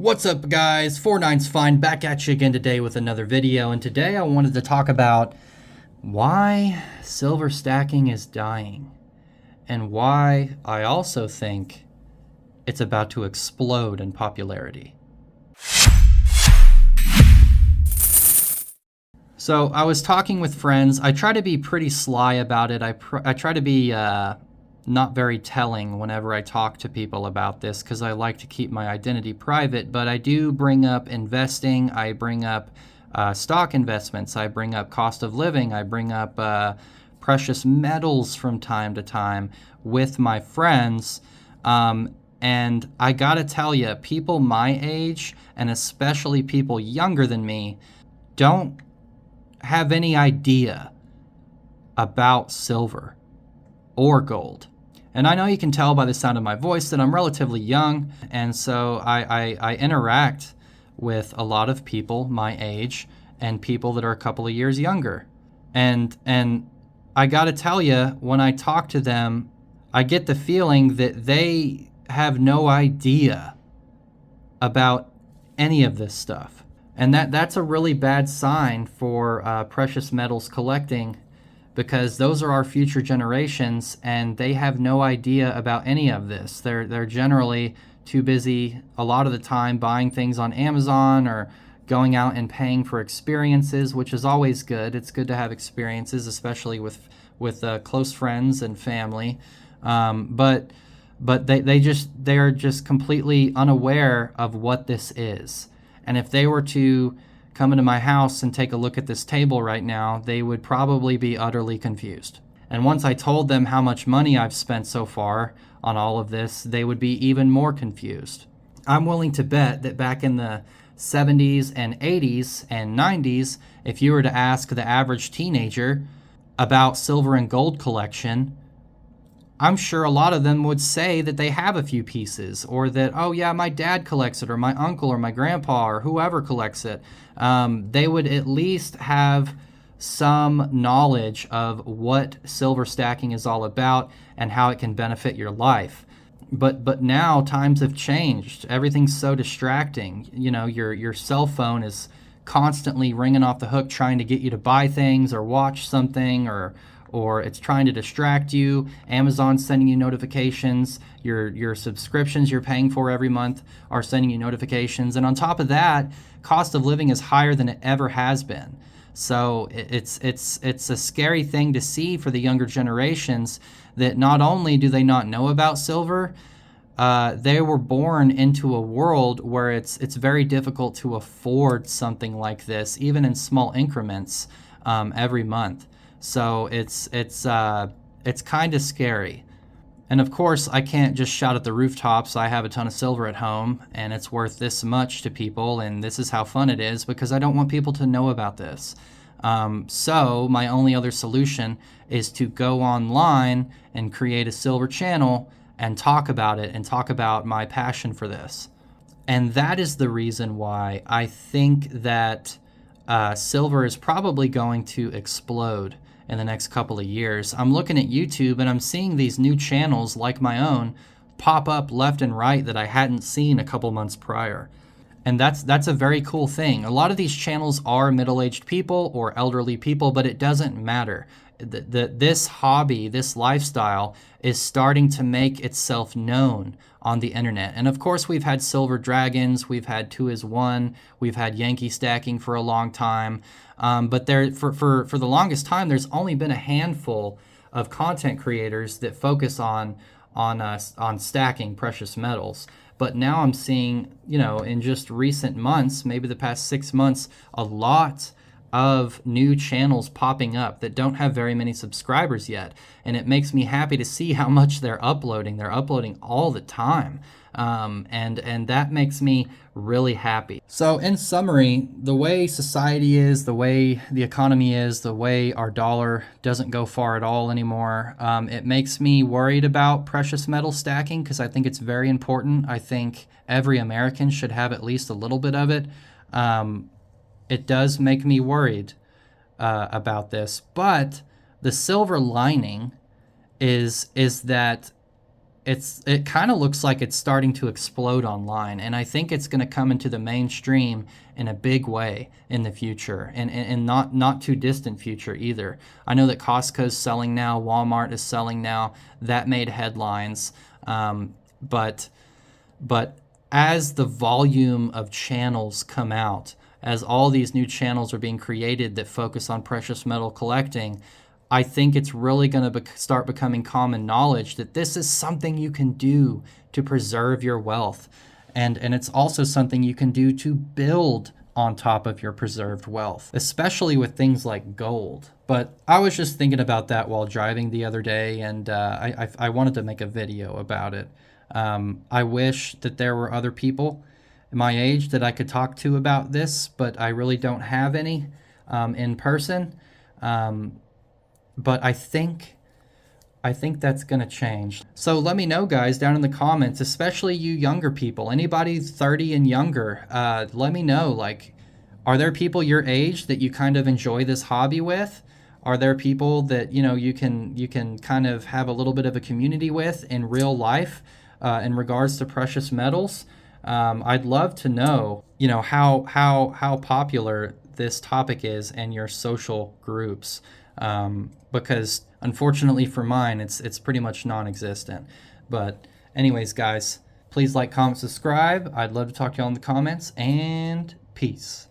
What's up, guys? 49's Fine, back at you again today with another video, and today I wanted to talk about why silver stacking is dying and why I also think it's about to explode in popularity. So I was talking with friends. I try to be pretty sly about it. I try to be not very telling whenever I talk to people about this because I like to keep my identity private, but I do bring up investing. I bring up stock investments. I bring up cost of living. I bring up precious metals from time to time with my friends. And I gotta tell you, people my age, and especially people younger than me, don't have any idea about silver or gold. And I know you can tell by the sound of my voice that I'm relatively young, and so I interact with a lot of people my age and people that are a couple of years younger. And I gotta tell you, when I talk to them, I get the feeling that they have no idea about any of this stuff. And that's a really bad sign for precious metals collecting, because those are our future generations and they have no idea about any of this. They're generally too busy a lot of the time buying things on Amazon or going out and paying for experiences, which is always good. It's good to have experiences, especially with close friends and family. But they are just completely unaware of what this is. And if they were to come into my house and take a look at this table right now, they would probably be utterly confused. And once I told them how much money I've spent so far on all of this, they would be even more confused. I'm willing to bet that back in the 70s and 80s and 90s, if you were to ask the average teenager about silver and gold collection, I'm sure a lot of them would say that they have a few pieces, or that, oh yeah, my dad collects it, or my uncle or my grandpa or whoever collects it. They would at least have some knowledge of what silver stacking is all about and how it can benefit your life. But now times have changed. Everything's so distracting. You know, your cell phone is constantly ringing off the hook trying to get you to buy things or watch something, or it's trying to distract you. Amazon's sending you notifications. Your subscriptions you're paying for every month are sending you notifications. And on top of that, cost of living is higher than it ever has been. So it's a scary thing to see for the younger generations, that not only do they not know about silver, they were born into a world where it's very difficult to afford something like this, even in small increments, every month. So it's kind of scary. And of course, I can't just shout at the rooftops, I have a ton of silver at home and it's worth this much to people and this is how fun it is, because I don't want people to know about this. So my only other solution is to go online and create a silver channel and talk about it and talk about my passion for this. And that is the reason why I think that silver is probably going to explode in the next couple of years. I'm looking at YouTube and I'm seeing these new channels like my own pop up left and right that I hadn't seen a couple months prior. And that's a very cool thing. A lot of these channels are middle-aged people or elderly people, but it doesn't matter. This hobby, this lifestyle is starting to make itself known on the internet. And of course, we've had silver dragons, we've had 2-is-1, we've had Yankee stacking for a long time. But there, for the longest time, there's only been a handful of content creators that focus on stacking precious metals. But now I'm seeing, in just recent months, maybe the past 6 months, a lot of new channels popping up that don't have very many subscribers yet. And it makes me happy to see how much they're uploading. They're uploading all the time. And that makes me really happy. So in summary, the way society is, the way the economy is, the way our dollar doesn't go far at all anymore, it makes me worried about precious metal stacking, because I think it's very important. I think every American should have at least a little bit of it. It does make me worried about this, but the silver lining is that it kind of looks like it's starting to explode online, and I think it's going to come into the mainstream in a big way in the future, and not too distant future either. I know that Costco's selling now, Walmart is selling now. That made headlines, but but as the volume of channels come out, as all these new channels are being created that focus on precious metal collecting, I think it's really going to start becoming common knowledge that this is something you can do to preserve your wealth. And it's also something you can do to build on top of your preserved wealth, especially with things like gold. But I was just thinking about that while driving the other day, and I wanted to make a video about it. I wish that there were other people my age that I could talk to about this, but I really don't have any in person. But I think that's going to change. So let me know, guys, down in the comments, especially you younger people, anybody 30 and younger, let me know, like, are there people your age that you kind of enjoy this hobby with? Are there people that, you know, you can kind of have a little bit of a community with in real life in regards to precious metals? I'd love to know, you know, how popular this topic is in your social groups, because unfortunately for mine, it's pretty much non-existent. But anyways, guys, please like, comment, subscribe. I'd love to talk to y'all in the comments, and peace.